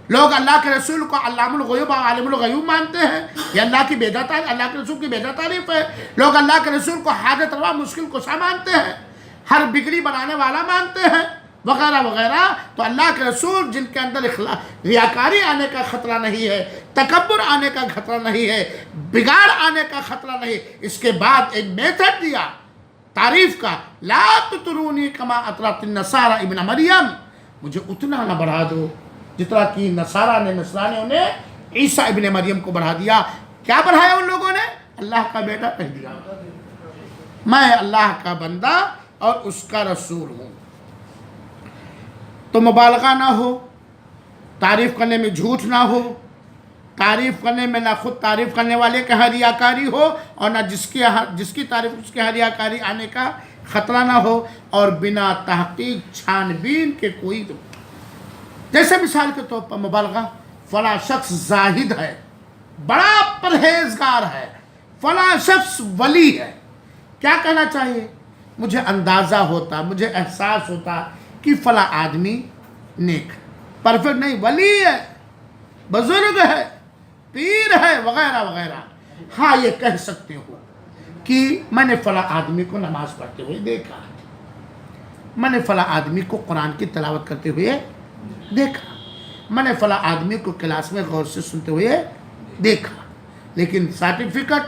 لوگ اللہ کے رسول کو علام الغیوب اور عالم الغیوب مانتے ہیں، یہ اللہ کی بیجا تعریف، اللہ کے رسول کی بیجا تعریف ہے. لوگ اللہ کے رسول کو حاجت روا مشکل کشا مانتے ہیں، ہر بگڑی بنانے والا مانتے ہیں، وغیرہ وغیرہ. تو اللہ کے رسول جن کے اندر ریاکاری آنے کا خطرہ نہیں ہے، تکبر آنے کا خطرہ نہیں ہے، بگاڑ آنے کا خطرہ نہیں. اس کے بعد ایک میتھڈ دیا تعریف کا، لا تطرونی کما اطرت النصارى ابن مریم، مجھے اتنا نہ بڑھا دو جتنا کہ نصرانیوں نے عیسیٰ ابن مریم کو بڑھا دیا. کیا بڑھایا ان لوگوں نے؟ اللہ کا بیٹا کہہ دیا. میں اللہ کا بندہ اور اس کا رسول ہوں. تو مبالغہ نہ ہو، تعریف کرنے میں جھوٹ نہ ہو، تعریف کرنے میں نہ خود تعریف کرنے والے کے ہاں ریاکاری ہو، اور نہ جس کی تعریف اس کے ہاں ریاکاری آنے کا خطرہ نہ ہو، اور بنا تحقیق چھان بین کے کوئی دو. جیسے مثال کے طور پر مبالغہ، فلاں شخص زاہد ہے، بڑا پرہیزگار ہے، فلاں شخص ولی ہے. کیا کہنا چاہیے؟ مجھے اندازہ ہوتا، مجھے احساس ہوتا کہ فلاں آدمی نیک، پرفیکٹ نہیں، ولی ہے، بزرگ ہے، پیر ہے، وغیرہ وغیرہ. ہاں یہ کہہ سکتے ہو کہ میں نے فلاں آدمی کو نماز پڑھتے ہوئے دیکھا، میں نے فلاں آدمی کو قرآن کی تلاوت کرتے ہوئے دیکھا، میں نے فلاں آدمی کو کلاس میں غور سے سنتے ہوئے دیکھا. لیکن سرٹیفکیٹ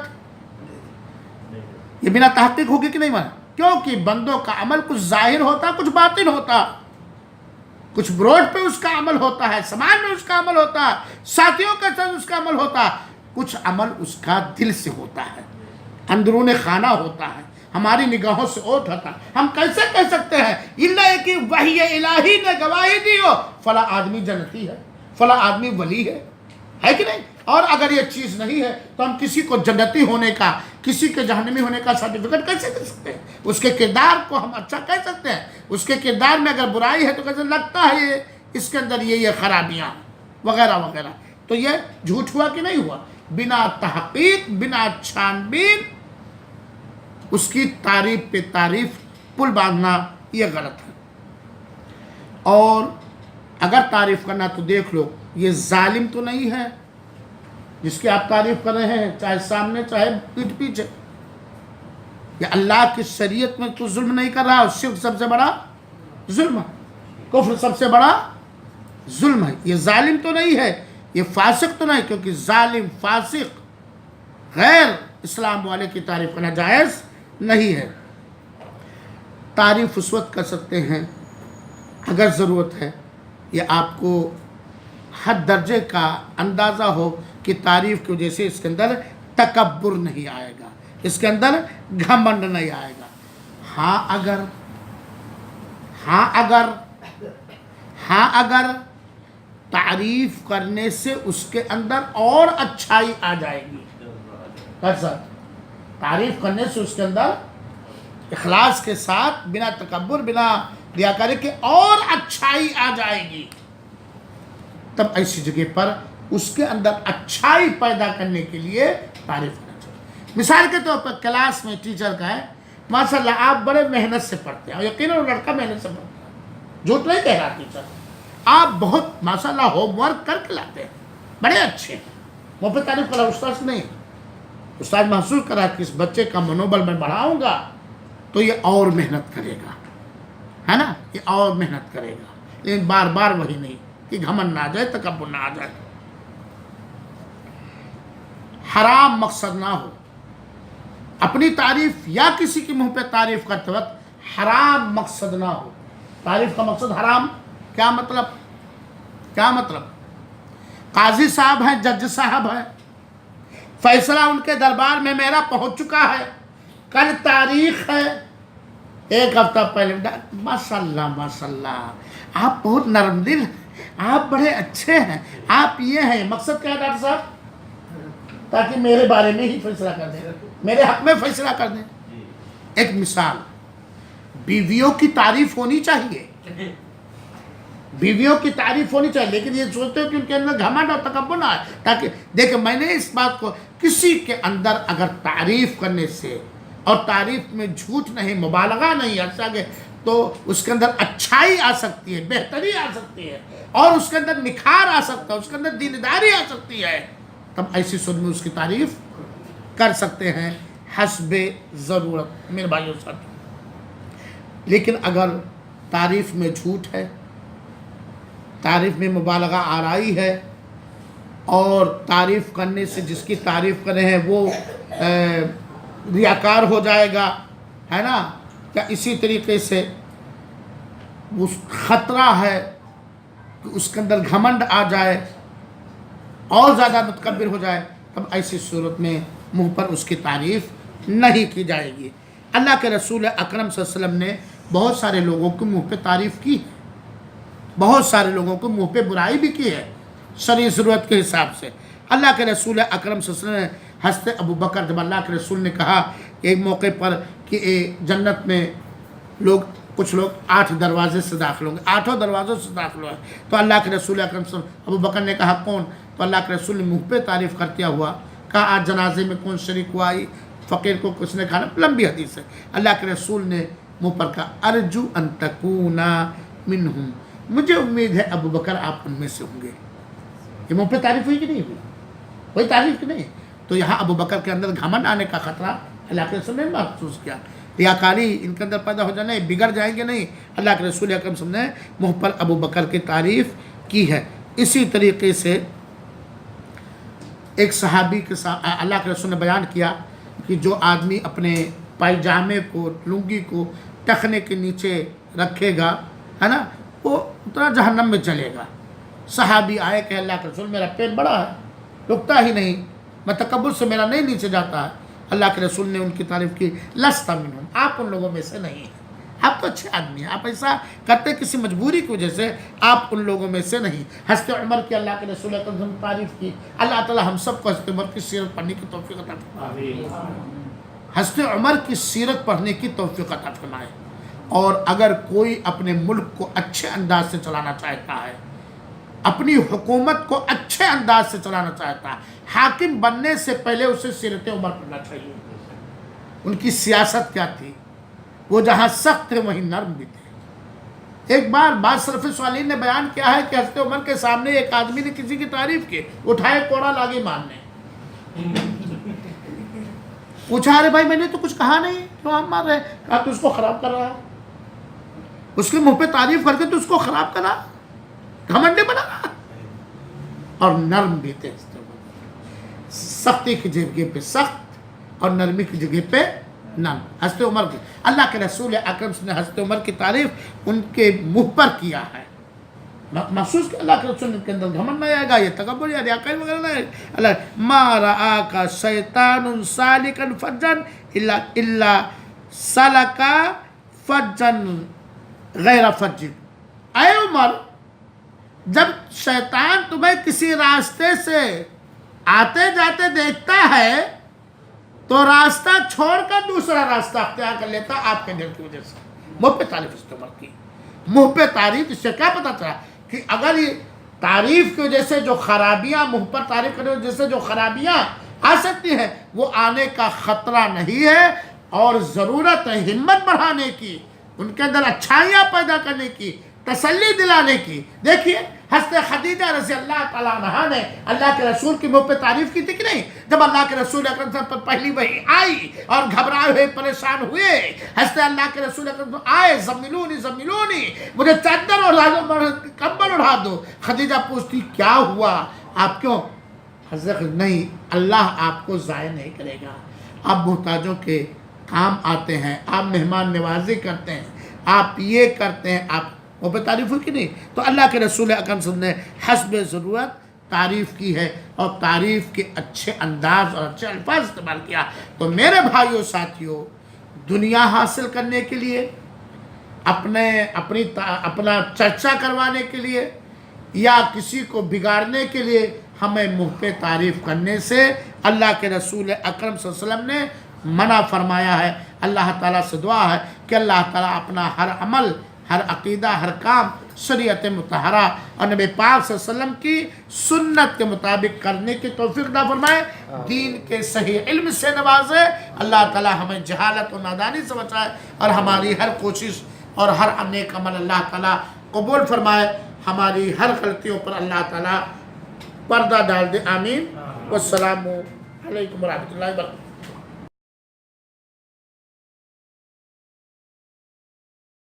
یہ بنا تحقیق ہوگی کہ نہیں مانا؟ کیونکہ بندوں کا عمل کچھ ظاہر ہوتا، کچھ باطن ہوتا، کچھ بروڈ پہ اس کا عمل ہوتا ہے، سماج میں اس کا عمل ہوتا ہے، ساتھیوں کے ساتھ اس کا عمل ہوتا ہے، کچھ عمل اس کا دل سے ہوتا ہے، اندرون خانہ ہوتا ہے، ہماری نگاہوں سے اوٹ ہوتا ہے. ہم کیسے کہہ سکتے ہیں اللہ کہ وحی الہی نے گواہی دی ہو فلاں آدمی جنتی ہے، فلاں آدمی ولی ہے کہ نہیں؟ اور اگر یہ چیز نہیں ہے تو ہم کسی کو جنتی ہونے کا، کسی کے جہنمی ہونے کا سرٹیفکیٹ کیسے دے سکتے ہیں؟ اس کے کردار کو ہم اچھا کہہ سکتے ہیں، اس کے کردار میں اگر برائی ہے تو کیسے لگتا ہے یہ اس کے اندر یہ خرابیاں وغیرہ وغیرہ. تو یہ جھوٹ ہوا کہ نہیں ہوا؟ بنا تحقیق، بنا چھان بین اس کی تعریف پہ تعریف پل باندھنا یہ غلط ہے. اور اگر تعریف کرنا تو دیکھ لو یہ ظالم تو نہیں ہے جس کی آپ تعریف کر رہے ہیں، چاہے سامنے چاہے پیٹھ پیچھے. یہ اللہ کی شریعت میں تو ظلم نہیں کر رہا، شرک سب سے بڑا ظلم ہے، کفر سب سے بڑا ظلم ہے. یہ ظالم تو نہیں ہے، یہ فاسق تو نہیں، کیونکہ ظالم، فاسق، غیر اسلام والے کی تعریف کرنا جائز نہیں ہے. تعریف اس وقت کر سکتے ہیں اگر ضرورت ہے، یہ آپ کو حد درجے کا اندازہ ہو کہ تعریف کی وجہ سے اس کے اندر تکبر نہیں آئے گا، اس کے اندر گھمنڈ نہیں آئے گا. ہاں اگر تعریف کرنے سے اس کے اندر اور اچھائی آ جائے گی، کر سکتے. تعریف کرنے سے اس کے اندر اخلاص کے ساتھ بنا تکبر بنا ریاکاری کے اور اچھائی آ جائے گی. تب ایسی جگہ پر اس کے اندر اچھائی پیدا کرنے کے لیے تعریف کرنا چاہیے. مثال کے طور پر کلاس میں ٹیچر کا ہے ماشاء اللہ آپ بڑے محنت سے پڑھتے ہیں اور یقیناً وہ لڑکا محنت سے پڑھتا ہے, جھوٹ نہیں کہہ رہا ٹیچر, آپ بہت ماشاء اللہ ہوم ورک کر کے لاتے ہیں, بڑے اچھے ہیں, وہ پہ تعریف کرا استاد نہیں. استاد محسوس کرا کہ اس بچے کا منوبل میں بڑھاؤں گا تو یہ اور محنت کرے گا, ہے نا, یہ اور محنت کرے گا. لیکن بار بار وہی نہیں کہ گھمنڈ نہ آ جائے, تکبر نہ آ جائے. حرام مقصد نہ ہو. اپنی تعریف یا کسی کے منہ پہ تعریف کرتے وقت حرام مقصد نہ ہو. تعریف کا مقصد حرام. کیا مطلب؟ کیا مطلب؟ قاضی صاحب ہیں, جج صاحب ہیں, فیصلہ ان کے دربار میں میرا پہنچ چکا ہے, کل تاریخ ہے, ایک ہفتہ پہلے ماشاء اللہ آپ بہت نرم دل ہیں, آپ بڑے اچھے ہیں, آپ یہ ہیں. مقصد کیا ہے ڈاکٹر صاحب؟ تاکہ میرے بارے میں ہی فیصلہ کر دیں, میرے حق میں فیصلہ کر دیں. ایک مثال, بیویوں کی تعریف ہونی چاہیے, بیویوں کی تعریف ہونی چاہیے, لیکن یہ سوچتے ہو کہ ان کے اندر گھمنڈ اور تکبر نہ آئے. تاکہ دیکھیں میں نے اس بات کو, کسی کے اندر اگر تعریف کرنے سے اور تعریف میں جھوٹ نہیں, مبالغہ نہیں آ سکے تو اس کے اندر اچھائی آ سکتی ہے, بہتری آ سکتی ہے, اور اس کے اندر نکھار آ سکتا ہے, اس کے اندر دینداری آ سکتی ہے. تب ایسی صورت میں اس کی تعریف کر سکتے ہیں حسب ضرورت میرے بھائیوں ساتھ. لیکن اگر تعریف میں جھوٹ ہے, تعریف میں مبالغہ آرائی ہے, اور تعریف کرنے سے جس کی تعریف کرے ہیں وہ ریاکار ہو جائے گا, ہے نا, یا اسی طریقے سے اس خطرہ ہے کہ اس کے اندر گھمنڈ آ جائے, اور زیادہ متکبر ہو جائے, تب ایسی صورت میں منہ پر اس کی تعریف نہیں کی جائے گی. اللہ کے رسول اکرم صلی اللہ علیہ وسلم نے بہت سارے لوگوں کو منہ پہ تعریف کی, بہت سارے لوگوں کو منہ پہ برائی بھی کی ہے شرعی ضرورت کے حساب سے. اللہ کے رسول اکرم صلی اللہ علیہ وسلم نے حضرت ابو بکر, جب اللہ کے رسول نے کہا ایک موقع پر کہ جنت میں کچھ لوگ 8 دروازے سے داخل ہوں گے, 8 دروازوں سے داخل ہوئے, تو اللہ کے رسول اکرم صلی اللہ علیہ وسلم, ابو بکر نے کہا کون؟ تو اللہ کے رسول نے منہ پہ تعریف کرتے ہوا کہا آج جنازے میں کون شریک ہوا, فقیر کو کس نے کھانا. لمبی حدیث ہے. اللہ کے رسول نے منہ پر کہا ارجو ان تکونا منہم, مجھے امید ہے ابو بکر آپ ان میں سے ہوں گے. یہ منہ پہ تعریف ہوئی کہ نہیں ہوئی؟ کوئی تعریف کی نہیں. تو یہاں ابو بکر کے اندر گھمنڈ آنے کا خطرہ اللہ کے رسول نے محسوس کیا, ریاکاری ان کے اندر پیدا ہو جانے, بگڑ جائیں گے نہیں. اللہ کے رسول اکرم صلی اللہ علیہ وسلم نے منہ پر ابو بکر کی تعریف کی ہے. اسی طریقے سے ایک صحابی کے ساتھ اللہ کے رسول نے بیان کیا کہ جو آدمی اپنے پائجامے کو, لنگی کو ٹخنے کے نیچے رکھے گا, ہے نا, وہ اتنا جہنم میں چلے گا. صحابی آئے کہ اللہ کے رسول میرا پیٹ بڑا ہے, رکتا ہی نہیں, میں تکبر سے میرا نہیں نیچے جاتا ہے. اللہ کے رسول نے ان کی تعریف کی, لست منہم, آپ ان لوگوں میں سے نہیں ہیں, آپ تو اچھے آدمی ہیں, آپ ایسا کرتے کسی مجبوری کی وجہ سے, آپ ان لوگوں میں سے نہیں. حضرت عمر کی اللہ کے رسول نے تعریف کی. اللہ تعالی ہم سب کو حضرت عمر کی سیرت پڑھنے کی توفیق عطا فرمائے, حضرت عمر کی سیرت پڑھنے کی توفیق عطا فرمائے. اور اگر کوئی اپنے ملک کو اچھے انداز سے چلانا چاہتا ہے, اپنی حکومت کو اچھے انداز سے چلانا چاہتا ہے, حاکم بننے سے پہلے اسے سیرت عمر پڑھنا چاہیے. ان کی سیاست کیا تھی, وہ جہاں سخت تھے وہیں نرم بھی تھے. ایک بار بعض سلف صالحین نے بیان کیا ہے کہ حضرت عمر کے سامنے ایک آدمی نے کسی کی تعریف کی, اٹھائے کوڑا لاگے مارنے. پوچھا ارے بھائی میں نے تو کچھ کہا نہیں, کیوں آپ مار رہے؟ کہا تو اس کو خراب کر رہا ہے, اس کے منہ پہ تعریف کر کے تو اس کو خراب کرا, گھمنڈی بنا رہا. اور نرم بھی تھے, سختی کی جگہ پہ سخت اور نرمی کی جگہ پہ نرم. حضرت عمر کی اللہ کے رسول اکرم صلی اللہ علیہ وسلم نے حضرت عمر کی تعریف ان کے منہ پر کیا ہے. محسوس کہ اللہ کے رسول کے اندر گھمنڈ نہیں آئے گا, یہ تکبر یا ریاکاری وغیرہ نہیں. اللہ ما رآک شیطان سالکا فجا الا سلکا فجا غیر فج. اے عمر, جب شیطان تمہیں کسی راستے سے آتے جاتے دیکھتا ہے تو راستہ چھوڑ کر دوسرا راستہ اختیار کر لیتا آپ کے دل کی وجہ سے. منہ پہ تعریف استعمال کی, منہ پہ تعریف. اس سے کیا پتا چلا کہ اگر یہ تعریف کی وجہ سے جو خرابیاں, منہ پر تعریف کرنے کی وجہ سے جو خرابیاں آ سکتی ہیں وہ آنے کا خطرہ نہیں ہے, اور ضرورت ہے ہمت بڑھانے کی, ان کے اندر اچھائیاں پیدا کرنے کی, تسلی دلانے کی. دیکھیے حضرت خدیجہ رضی اللہ تعالیٰ عنہا نے اللہ کے رسول کی منہ پہ تعریف کی تھی کہ نہیں؟ جب اللہ کے رسول اکرم صلی اللہ علیہ وسلم پر پہلی وحی آئی اور گھبرائے ہوئے پریشان ہوئے, حضرت اللہ کے رسول اکرم آئے, زملونی زملونی, مجھے چادر اور کمبل اڑا دو. خدیجہ پوچھتی کیا ہوا, آپ کیوں؟ حضرت نہیں, اللہ آپ کو ضائع نہیں کرے گا, آپ محتاجوں کے کام آتے ہیں, آپ مہمان نوازی کرتے ہیں, آپ یہ کرتے ہیں, آپ وہ پہ تعریف ہوئی کہ نہیں؟ تو اللہ کے رسول اکرم صلی اللہ علیہ وسلم نے حسب ضرورت تعریف کی ہے, اور تعریف کے اچھے انداز اور اچھے الفاظ استعمال کیا. تو میرے بھائیوں ساتھیوں, دنیا حاصل کرنے کے لیے, اپنا چرچا کروانے کے لیے, یا کسی کو بگاڑنے کے لیے ہمیں منہ پہ تعریف کرنے سے اللہ کے رسول اکرم صلی اللہ علیہ وسلم نے منع فرمایا ہے. اللہ تعالیٰ سے دعا ہے کہ اللہ تعالیٰ اپنا ہر عمل, ہر عقیدہ, ہر کام شریعت مطہرہ اور نبی پاک صلی اللہ علیہ وسلم کی سنت کے مطابق کرنے کی توفیق عطا فرمائے, دین کے صحیح علم سے نوازے. اللہ تعالیٰ ہمیں جہالت و نادانی سے بچائے, اور ہماری ہر کوشش اور ہر نیک عمل اللہ تعالیٰ قبول فرمائے. ہماری ہر غلطیوں پر اللہ تعالیٰ پردہ ڈال دے. آمین. والسلام علیکم ورحمۃ اللہ وبرکاتہ.